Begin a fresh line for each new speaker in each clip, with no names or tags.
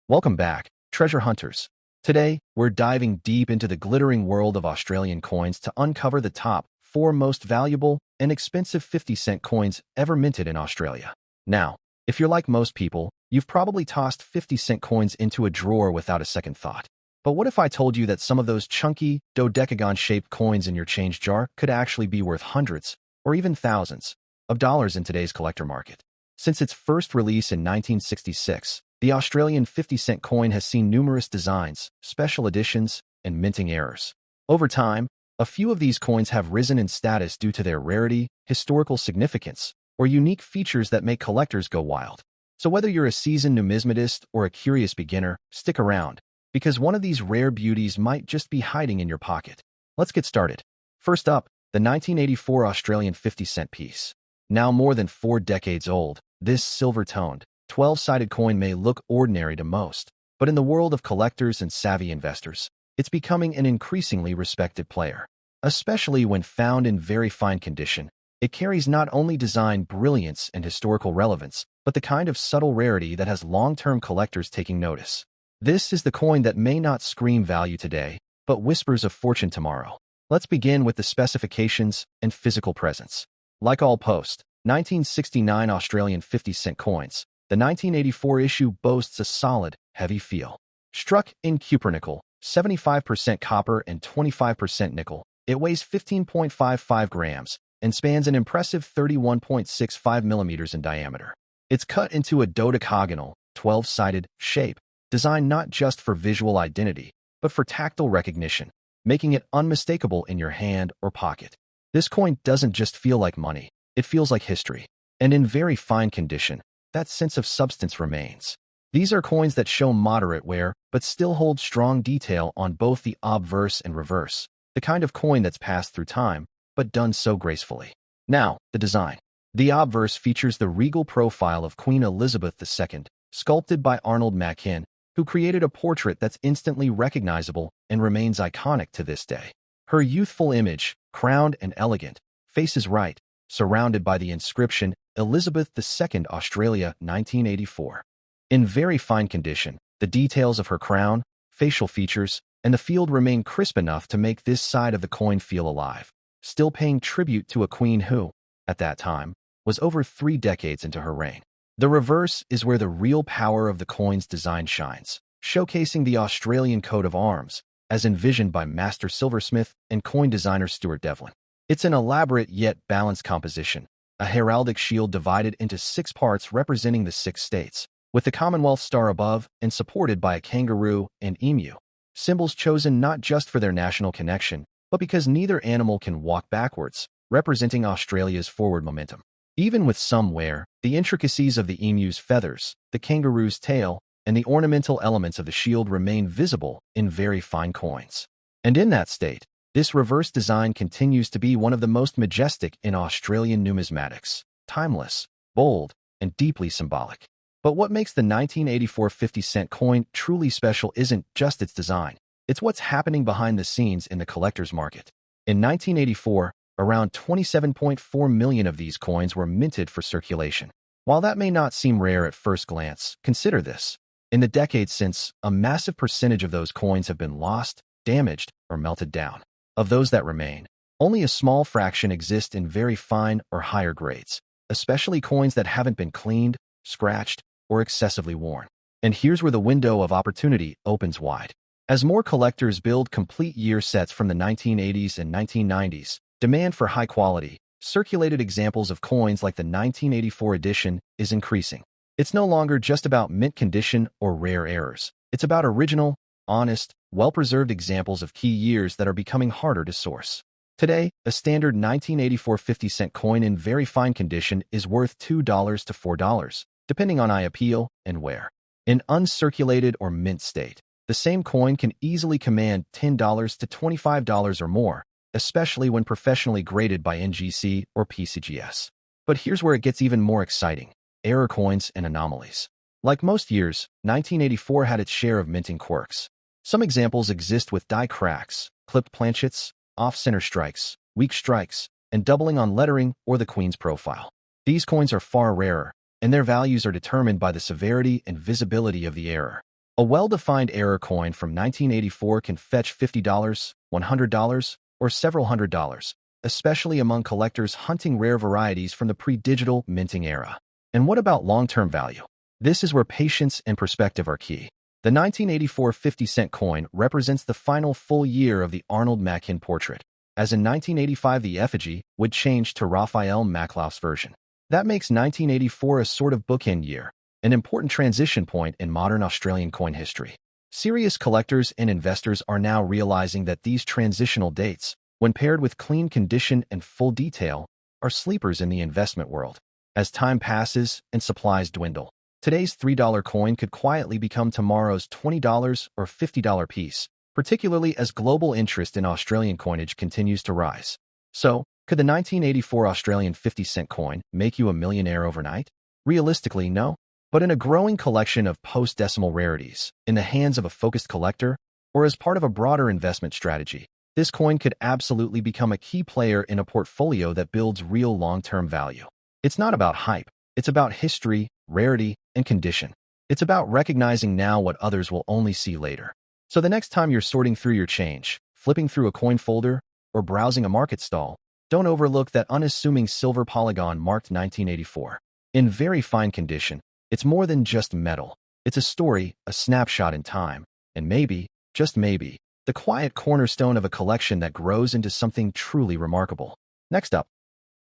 Welcome back, treasure hunters. Today, we're diving deep into the glittering world of Australian coins to uncover the top 4 most valuable and expensive 50-cent coins ever minted in Australia. Now, if you're like most people, you've probably tossed 50-cent coins into a drawer without a second thought. But what if I told you that some of those chunky, dodecagon-shaped coins in your change jar could actually be worth hundreds, or even thousands, of dollars in today's collector market? Since its first release in 1966, the Australian 50-cent coin has seen numerous designs, special editions, and minting errors. Over time, a few of these coins have risen in status due to their rarity, historical significance, or unique features that make collectors go wild. So whether you're a seasoned numismatist or a curious beginner, stick around, because one of these rare beauties might just be hiding in your pocket. Let's get started. First up, the 1984 Australian 50-cent piece. Now more than 4 decades old, this silver-toned, 12-sided coin may look ordinary to most, but in the world of collectors and savvy investors, it's becoming an increasingly respected player. Especially when found in very fine condition, it carries not only design brilliance and historical relevance, but the kind of subtle rarity that has long-term collectors taking notice. This is the coin that may not scream value today, but whispers of fortune tomorrow. Let's begin with the specifications and physical presence. Like all post-1969 Australian 50-cent coins, the 1984 issue boasts a solid, heavy feel. Struck in cupronickel, 75% copper and 25% nickel, it weighs 15.55 grams and spans an impressive 31.65 millimeters in diameter. It's cut into a dodecagonal, 12-sided shape, designed not just for visual identity, but for tactile recognition, making it unmistakable in your hand or pocket. This coin doesn't just feel like money, it feels like history. And in very fine condition, that sense of substance remains. These are coins that show moderate wear, but still hold strong detail on both the obverse and reverse, the kind of coin that's passed through time, but done so gracefully. Now, the design. The obverse features the regal profile of Queen Elizabeth II, sculpted by Arnold Machin, who created a portrait that's instantly recognizable and remains iconic to this day. Her youthful image, crowned and elegant, faces right, surrounded by the inscription, Elizabeth II Australia 1984. In very fine condition, the details of her crown, facial features, and the field remain crisp enough to make this side of the coin feel alive, still paying tribute to a queen who, at that time, was over 3 decades into her reign. The reverse is where the real power of the coin's design shines, showcasing the Australian coat of arms, as envisioned by master silversmith and coin designer Stuart Devlin. It's an elaborate yet balanced composition, a heraldic shield divided into 6 parts representing the 6 states, with the Commonwealth star above and supported by a kangaroo and emu. Symbols chosen not just for their national connection, but because neither animal can walk backwards, representing Australia's forward momentum. Even with some wear, the intricacies of the emu's feathers, the kangaroo's tail, and the ornamental elements of the shield remain visible in very fine coins. And in that state, this reverse design continues to be one of the most majestic in Australian numismatics, timeless, bold, and deeply symbolic. But what makes the 1984 50-cent coin truly special isn't just its design, it's what's happening behind the scenes in the collector's market. In 1984, around 27.4 million of these coins were minted for circulation. While that may not seem rare at first glance, consider this. In the decades since, a massive percentage of those coins have been lost, damaged, or melted down. Of those that remain, only a small fraction exist in very fine or higher grades, especially coins that haven't been cleaned, scratched, or excessively worn. And here's where the window of opportunity opens wide. As more collectors build complete year sets from the 1980s and 1990s, demand for high-quality, circulated examples of coins like the 1984 edition is increasing. It's no longer just about mint condition or rare errors. It's about original, honest, well-preserved examples of key years that are becoming harder to source. Today, a standard 1984 50-cent coin in very fine condition is worth $2 to $4, depending on eye appeal and wear. In uncirculated or mint state, the same coin can easily command $10 to $25 or more, especially when professionally graded by NGC or PCGS. But here's where it gets even more exciting: error coins and anomalies. Like most years, 1984 had its share of minting quirks. Some examples exist with die cracks, clipped planchets, off-center strikes, weak strikes, and doubling on lettering or the Queen's profile. These coins are far rarer, and their values are determined by the severity and visibility of the error. A well-defined error coin from 1984 can fetch $50, $100, or several $100s, especially among collectors hunting rare varieties from the pre-digital minting era. And what about long-term value? This is where patience and perspective are key. The 1984 50-cent coin represents the final full year of the Arnold Machin portrait, as in 1985 the effigy would change to Raphael Makloff's version. That makes 1984 a sort of bookend year, an important transition point in modern Australian coin history. Serious collectors and investors are now realizing that these transitional dates, when paired with clean condition and full detail, are sleepers in the investment world. As time passes and supplies dwindle, today's $3 coin could quietly become tomorrow's $20 or $50 piece, particularly as global interest in Australian coinage continues to rise. So, could the 1984 Australian 50-cent coin make you a millionaire overnight? Realistically, no. But in a growing collection of post-decimal rarities, in the hands of a focused collector, or as part of a broader investment strategy, this coin could absolutely become a key player in a portfolio that builds real long-term value. It's not about hype. It's about history, rarity, and condition. It's about recognizing now what others will only see later. So the next time you're sorting through your change, flipping through a coin folder, or browsing a market stall, don't overlook that unassuming silver polygon marked 1984. In very fine condition, it's more than just metal. It's a story, a snapshot in time, and maybe, just maybe, the quiet cornerstone of a collection that grows into something truly remarkable. Next up,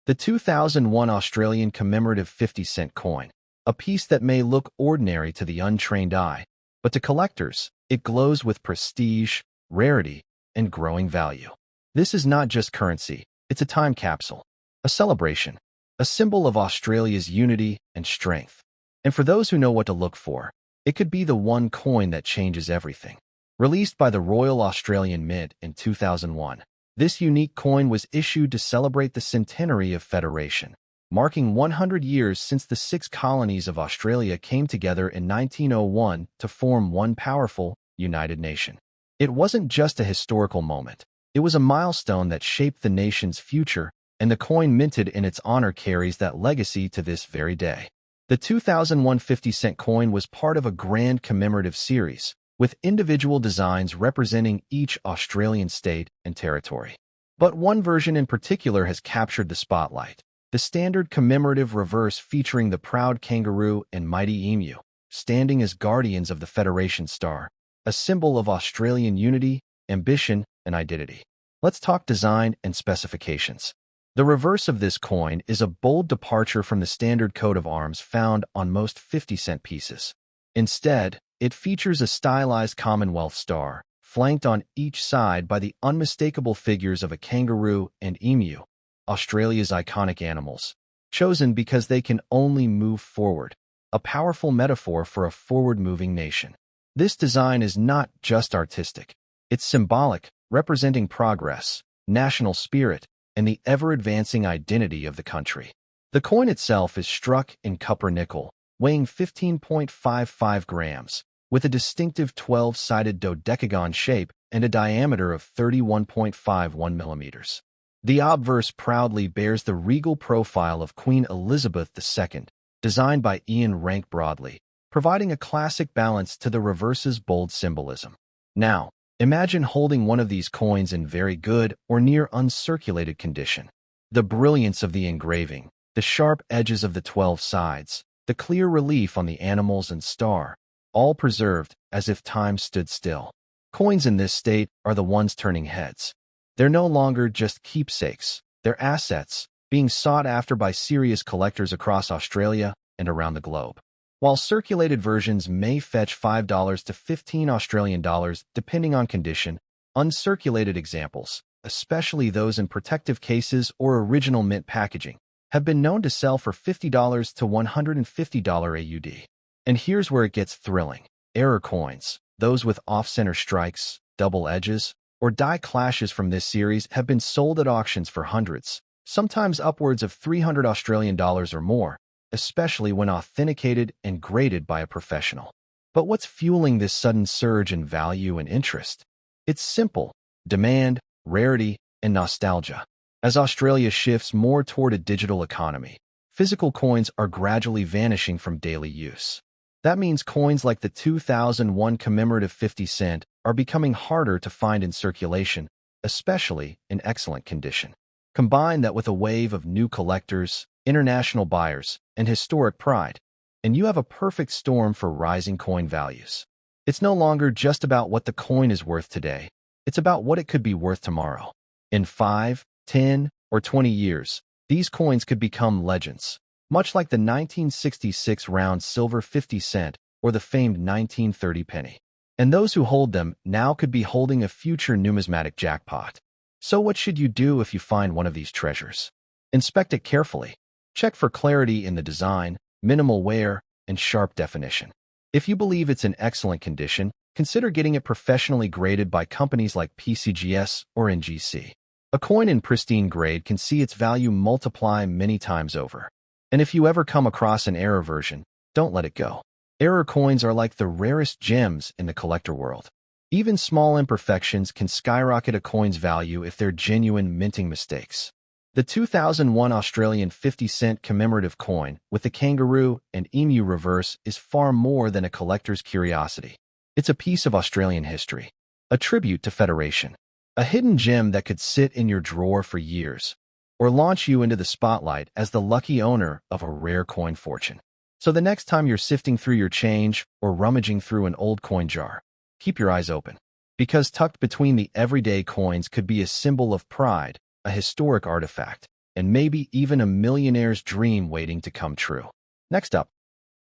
the 2001 Australian commemorative 50-cent coin, a piece that may look ordinary to the untrained eye, but to collectors, it glows with prestige, rarity, and growing value. This is not just currency, it's a time capsule, a celebration, a symbol of Australia's unity and strength. And for those who know what to look for, it could be the one coin that changes everything. Released by the Royal Australian Mint in 2001, this unique coin was issued to celebrate the centenary of Federation, marking 100 years since the 6 colonies of Australia came together in 1901 to form one powerful, united nation. It wasn't just a historical moment. It was a milestone that shaped the nation's future, and the coin minted in its honor carries that legacy to this very day. The 2001 50-cent coin was part of a grand commemorative series, with individual designs representing each Australian state and territory. But one version in particular has captured the spotlight. The standard commemorative reverse featuring the proud kangaroo and mighty emu, standing as guardians of the Federation Star, a symbol of Australian unity, ambition, and identity. Let's talk design and specifications. The reverse of this coin is a bold departure from the standard coat of arms found on most 50-cent pieces. Instead, it features a stylized Commonwealth star, flanked on each side by the unmistakable figures of a kangaroo and emu, Australia's iconic animals, chosen because they can only move forward, a powerful metaphor for a forward-moving nation. This design is not just artistic. It's symbolic, representing progress, national spirit, and the ever-advancing identity of the country. The coin itself is struck in copper-nickel, weighing 15.55 grams, with a distinctive 12-sided dodecagon shape and a diameter of 31.51 millimeters. The obverse proudly bears the regal profile of Queen Elizabeth II, designed by Ian Rank Broadley, providing a classic balance to the reverse's bold symbolism. Now, imagine holding one of these coins in very good or near uncirculated condition. The brilliance of the engraving, the sharp edges of the 12 sides, the clear relief on the animals and star, all preserved as if time stood still. Coins in this state are the ones turning heads. They're no longer just keepsakes, they're assets, being sought after by serious collectors across Australia and around the globe. While circulated versions may fetch $5 to $15 Australian dollars depending on condition, uncirculated examples, especially those in protective cases or original mint packaging, have been known to sell for $50 to $150 AUD. And here's where it gets thrilling. Error coins, those with off-center strikes, double edges, or die clashes from this series have been sold at auctions for hundreds, sometimes upwards of $300 Australian dollars or more, especially when authenticated and graded by a professional. But what's fueling this sudden surge in value and interest? It's simple: demand, rarity, and nostalgia. As Australia shifts more toward a digital economy, physical coins are gradually vanishing from daily use. That means coins like the 2001 commemorative 50 cent are becoming harder to find in circulation, especially in excellent condition. Combine that with a wave of new collectors, international buyers, and historic pride, and you have a perfect storm for rising coin values. It's no longer just about what the coin is worth today. It's about what it could be worth tomorrow. In 5, 10, or 20 years, these coins could become legends, much like the 1966 round silver 50 cent or the famed 1930 penny. And those who hold them now could be holding a future numismatic jackpot. So what should you do if you find one of these treasures? Inspect it carefully. Check for clarity in the design, minimal wear, and sharp definition. If you believe it's in excellent condition, consider getting it professionally graded by companies like PCGS or NGC. A coin in pristine grade can see its value multiply many times over. And if you ever come across an error version, don't let it go. Error coins are like the rarest gems in the collector world. Even small imperfections can skyrocket a coin's value if they're genuine minting mistakes. The 2001 Australian 50 cent commemorative coin with the kangaroo and emu reverse is far more than a collector's curiosity. It's a piece of Australian history, a tribute to Federation, a hidden gem that could sit in your drawer for years, or launch you into the spotlight as the lucky owner of a rare coin fortune. So the next time you're sifting through your change or rummaging through an old coin jar, keep your eyes open, because tucked between the everyday coins could be a symbol of pride, a historic artifact, and maybe even a millionaire's dream waiting to come true. Next up,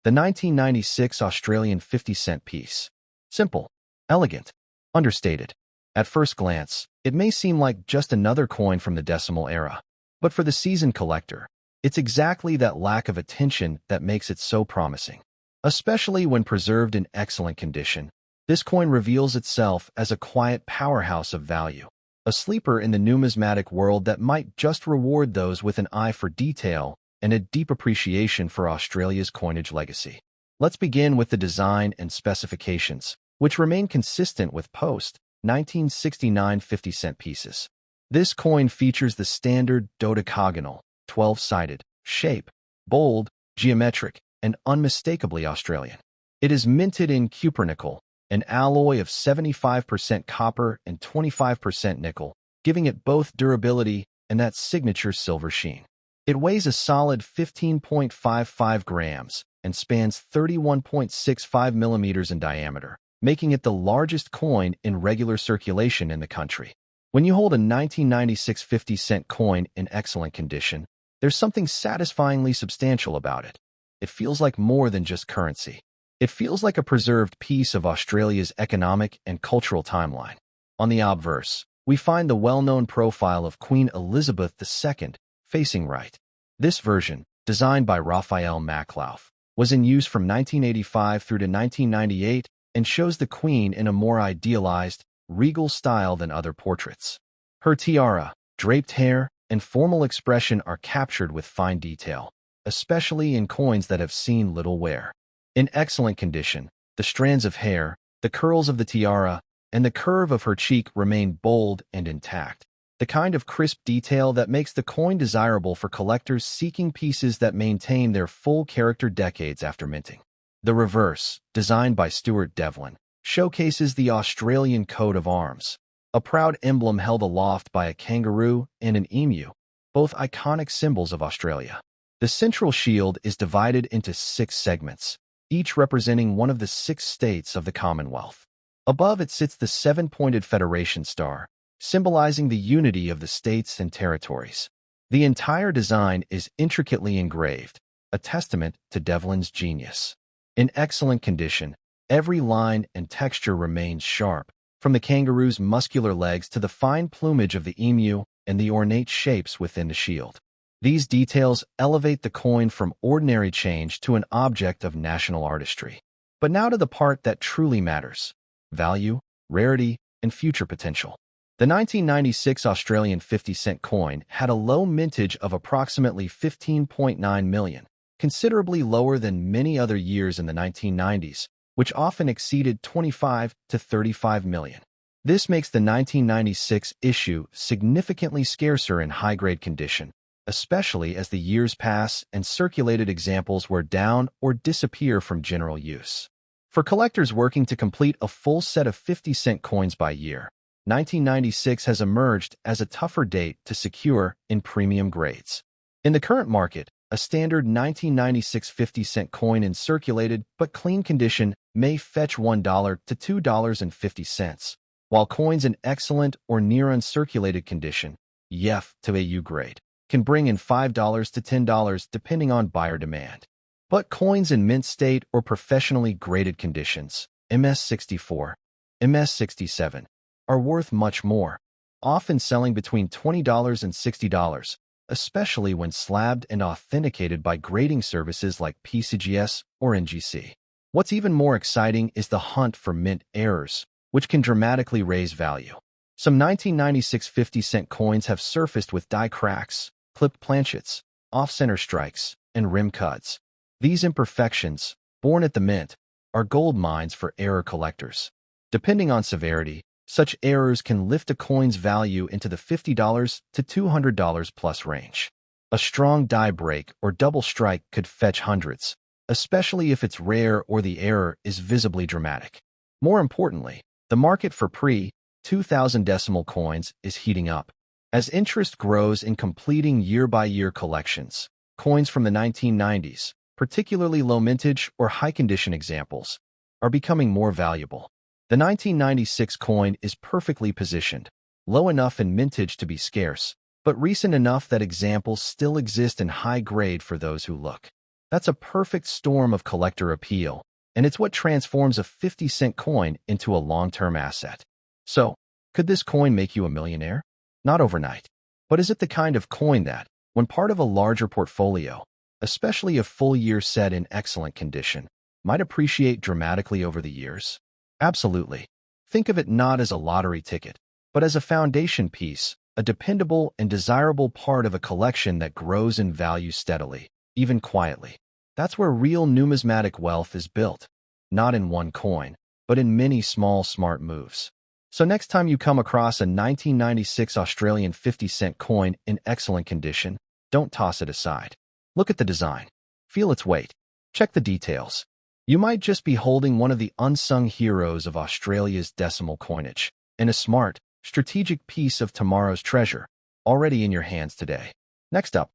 the 1996 Australian 50 cent piece. Simple, elegant, understated. At first glance, it may seem like just another coin from the decimal era. But for the seasoned collector, it's exactly that lack of attention that makes it so promising. Especially when preserved in excellent condition, this coin reveals itself as a quiet powerhouse of value, a sleeper in the numismatic world that might just reward those with an eye for detail and a deep appreciation for Australia's coinage legacy. Let's begin with the design and specifications, which remain consistent with post-1969 50 cent pieces. This coin features the standard dodecagonal, 12-sided shape, bold, geometric, and unmistakably Australian. It is minted in cupronickel, an alloy of 75% copper and 25% nickel, giving it both durability and that signature silver sheen. It weighs a solid 15.55 grams and spans 31.65 millimeters in diameter, making it the largest coin in regular circulation in the country. When you hold a 1996 50 cent coin in excellent condition, there's something satisfyingly substantial about it. It feels like more than just currency. It feels like a preserved piece of Australia's economic and cultural timeline. On the obverse, we find the well-known profile of Queen Elizabeth II, facing right. This version, designed by Raphael Maclauff, was in use from 1985 through to 1998 and shows the Queen in a more idealized, regal style than other portraits. Her tiara, draped hair, and formal expression are captured with fine detail, especially in coins that have seen little wear. In excellent condition, the strands of hair, the curls of the tiara, and the curve of her cheek remain bold and intact, the kind of crisp detail that makes the coin desirable for collectors seeking pieces that maintain their full character decades after minting. The reverse, designed by Stuart Devlin, showcases the Australian coat of arms, a proud emblem held aloft by a kangaroo and an emu, both iconic symbols of Australia. The central shield is divided into 6 segments, each representing one of the 6 states of the Commonwealth. Above it sits the 7-pointed Federation star, symbolizing the unity of the states and territories. The entire design is intricately engraved, a testament to Devlin's genius. In excellent condition, every line and texture remains sharp, from the kangaroo's muscular legs to the fine plumage of the emu and the ornate shapes within the shield. These details elevate the coin from ordinary change to an object of national artistry. But now to the part that truly matters: value, rarity, and future potential. The 1996 Australian 50 cent coin had a low mintage of approximately 15.9 million, considerably lower than many other years in the 1990s, which often exceeded 25 to 35 million. This makes the 1996 issue significantly scarcer in high-grade condition, especially as the years pass and circulated examples wear down or disappear from general use. For collectors working to complete a full set of 50-cent coins by year, 1996 has emerged as a tougher date to secure in premium grades. In the current market, a standard 1996 50-cent coin in circulated but clean condition may fetch $1 to $2.50, while coins in excellent or near uncirculated condition, EF to AU grade, can bring in $5 to $10 depending on buyer demand. But coins in mint state or professionally graded conditions, MS64, MS67, are worth much more, often selling between $20 and $60, especially when slabbed and authenticated by grading services like PCGS or NGC. What's even more exciting is the hunt for mint errors, which can dramatically raise value. Some 1996 50-cent coins have surfaced with die cracks, clipped planchets, off-center strikes, and rim cuts. These imperfections, born at the mint, are gold mines for error collectors. Depending on severity, such errors can lift a coin's value into the $50 to $200 plus range. A strong die break or double strike could fetch hundreds, especially if it's rare or the error is visibly dramatic. More importantly, the market for pre-2000 decimal coins is heating up. As interest grows in completing year-by-year collections, coins from the 1990s, particularly low mintage or high-condition examples, are becoming more valuable. The 1996 coin is perfectly positioned, low enough in mintage to be scarce, but recent enough that examples still exist in high grade for those who look. That's a perfect storm of collector appeal, and it's what transforms a 50-cent coin into a long-term asset. So, could this coin make you a millionaire? Not overnight. But is it the kind of coin that, when part of a larger portfolio, especially a full year set in excellent condition, might appreciate dramatically over the years? Absolutely. Think of it not as a lottery ticket, but as a foundation piece, a dependable and desirable part of a collection that grows in value steadily, even quietly. That's where real numismatic wealth is built, not in one coin, but in many small, smart moves. So next time you come across a 1996 Australian 50-cent coin in excellent condition, don't toss it aside. Look at the design. Feel its weight. Check the details. You might just be holding one of the unsung heroes of Australia's decimal coinage, and a smart, strategic piece of tomorrow's treasure, already in your hands today. Next up,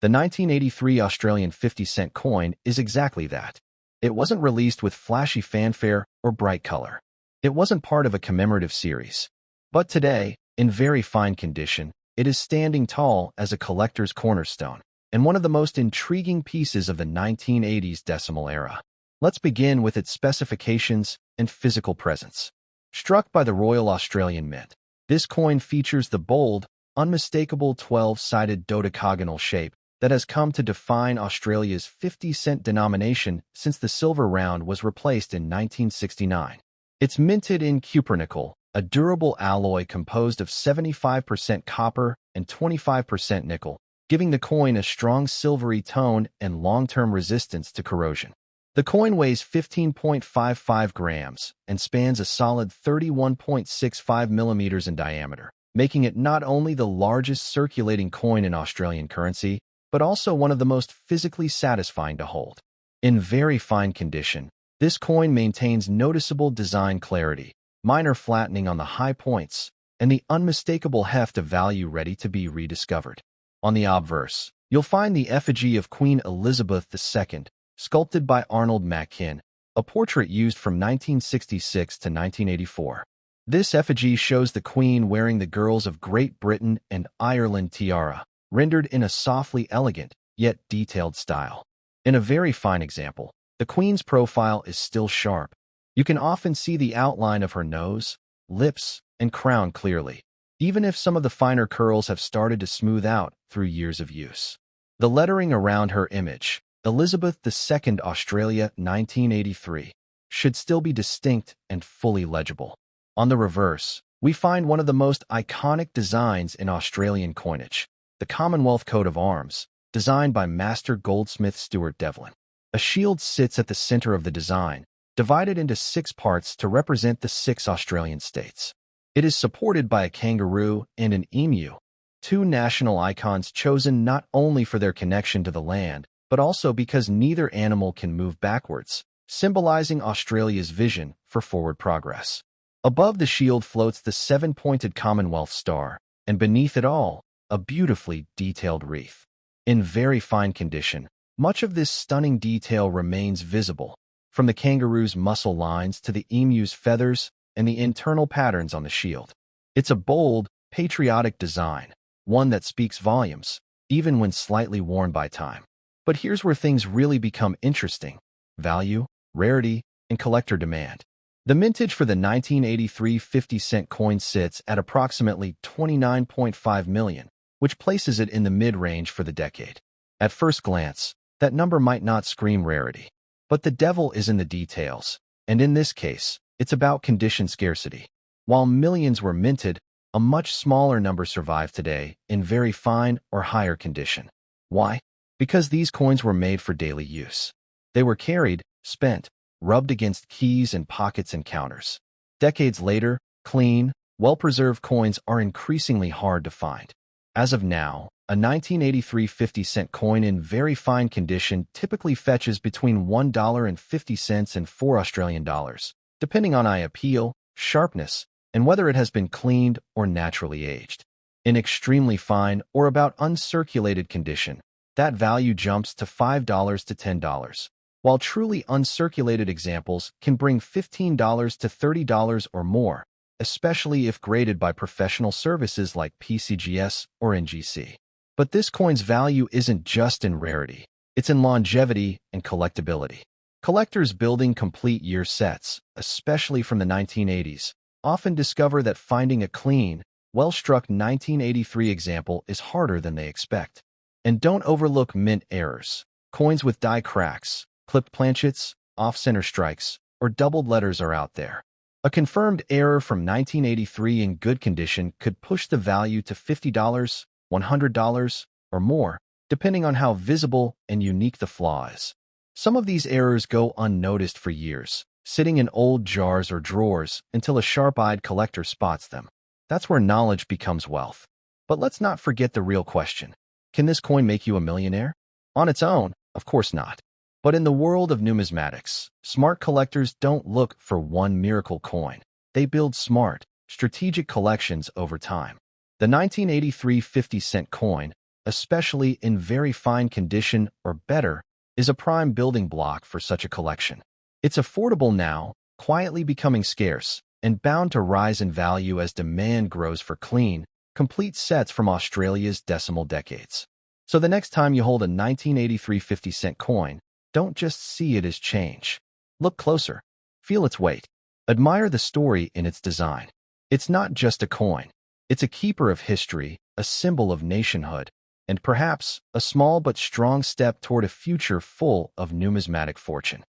the 1983 Australian 50-cent coin is exactly that. It wasn't released with flashy fanfare or bright color. It wasn't part of a commemorative series. But today, in very fine condition, it is standing tall as a collector's cornerstone, and one of the most intriguing pieces of the 1980s decimal era. Let's begin with its specifications and physical presence. Struck by the Royal Australian Mint, this coin features the bold, unmistakable 12-sided dodecagonal shape that has come to define Australia's 50-cent denomination since the silver round was replaced in 1969. It's minted in cupronickel, a durable alloy composed of 75% copper and 25% nickel, giving the coin a strong silvery tone and long-term resistance to corrosion. The coin weighs 15.55 grams and spans a solid 31.65 millimeters in diameter, making it not only the largest circulating coin in Australian currency, but also one of the most physically satisfying to hold. In very fine condition, this coin maintains noticeable design clarity, minor flattening on the high points, and the unmistakable heft of value ready to be rediscovered. On the obverse, you'll find the effigy of Queen Elizabeth II, sculpted by Arnold Machin, a portrait used from 1966 to 1984. This effigy shows the Queen wearing the Girls of Great Britain and Ireland tiara, rendered in a softly elegant, yet detailed style. In a very fine example, the Queen's profile is still sharp. You can often see the outline of her nose, lips, and crown clearly, even if some of the finer curls have started to smooth out through years of use. The lettering around her image, Elizabeth II Australia 1983, should still be distinct and fully legible. On the reverse, we find one of the most iconic designs in Australian coinage, the Commonwealth coat of arms, designed by master goldsmith Stuart Devlin. A shield sits at the center of the design, divided into 6 parts to represent the 6 Australian states. It is supported by a kangaroo and an emu, two national icons chosen not only for their connection to the land, but also because neither animal can move backwards, symbolizing Australia's vision for forward progress. Above the shield floats the seven-pointed Commonwealth Star, and beneath it all, a beautifully detailed wreath. In very fine condition, much of this stunning detail remains visible, from the kangaroo's muscle lines to the emu's feathers and the internal patterns on the shield. It's a bold, patriotic design, one that speaks volumes, even when slightly worn by time. But here's where things really become interesting: value, rarity, and collector demand. The mintage for the 1983 50-cent coin sits at approximately $29.5 million, which places it in the mid-range for the decade. At first glance, that number might not scream rarity. But the devil is in the details, and in this case, it's about condition scarcity. While millions were minted, a much smaller number survive today in very fine or higher condition. Why? Because these coins were made for daily use. They were carried, spent, rubbed against keys and pockets and counters. Decades later, clean, well-preserved coins are increasingly hard to find. As of now, a 1983 50-cent coin in very fine condition typically fetches between $1.50 and $4 Australian dollars, depending on eye appeal, sharpness, and whether it has been cleaned or naturally aged. In extremely fine or about uncirculated condition, that value jumps to $5 to $10, while truly uncirculated examples can bring $15 to $30 or more, especially if graded by professional services like PCGS or NGC. But this coin's value isn't just in rarity, it's in longevity and collectability. Collectors building complete year sets, especially from the 1980s, often discover that finding a clean, well-struck 1983 example is harder than they expect. And don't overlook mint errors. Coins with die cracks, clipped planchets, off-center strikes, or doubled letters are out there. A confirmed error from 1983 in good condition could push the value to $50, $100, or more, depending on how visible and unique the flaw is. Some of these errors go unnoticed for years, sitting in old jars or drawers until a sharp-eyed collector spots them. That's where knowledge becomes wealth. But let's not forget the real question. Can this coin make you a millionaire? On its own, of course not. But in the world of numismatics, smart collectors don't look for one miracle coin. They build smart, strategic collections over time. The 1983 50-cent coin, especially in very fine condition or better, is a prime building block for such a collection. It's affordable now, quietly becoming scarce, and bound to rise in value as demand grows for clean, complete sets from Australia's decimal decades. So the next time you hold a 1983 50-cent coin, don't just see it as change. Look closer. Feel its weight. Admire the story in its design. It's not just a coin. It's a keeper of history, a symbol of nationhood, and perhaps a small but strong step toward a future full of numismatic fortune.